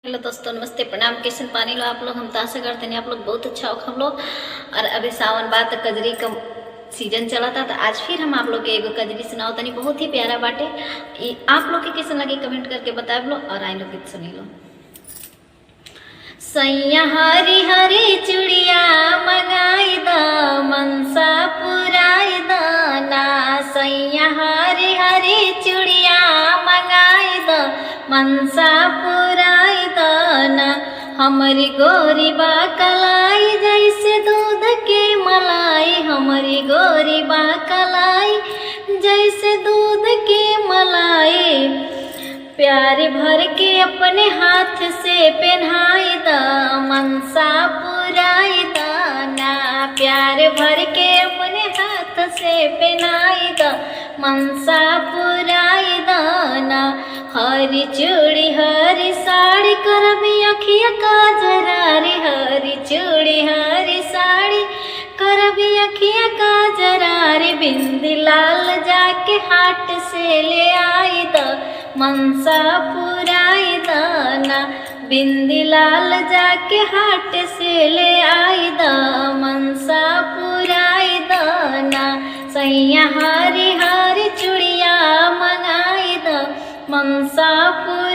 Hello दोस्तों, नमस्ते, प्रणाम। कैसे पानी लो आप लोग? हम तो आशा करते हैं आप लोग बहुत अच्छा हो। हम लोग और अभी सावन बाद तक कजरी का सीजन चला था, तो आज फिर हम आप लोग के एगो कजरी सुनाओ तनी, बहुत ही प्यारा बाटे। आप लोग के कैसे लगे कमेंट करके बताए लो। और आई लोग गीत सुनी लो। सैया हरी हरी चुड़िया मंगाई द मनसा पुराई द ना। सैया हरी हरी चुड़िया मंगाई द मनसा पुराई द ना। हमारी गोरी बा कलाई जैसे दूध के मलाई, हमारी गोरी बा कलाई जैसे दूध के मलाई। प्यार भर के अपने हाथ से पहनाई द मनसा पुराई द ना। प्यार भर के अपने हाथ से पहनाई द मनसा पुराई द ना। हरी चूड़ी हरी साड़ी करबी अखिया काजरा रे। हरी चूड़ी हरी साड़ी करबी अखिया काजरा रे। बिंदी लाल जाके हाट से ले आई द मनसा पुराई द ना। बिंदी लाल जाके हाट से ले आई द मनसा पुराई द ना। सैया हरी हरी चूड़िया मंगाई द मनसा पुराई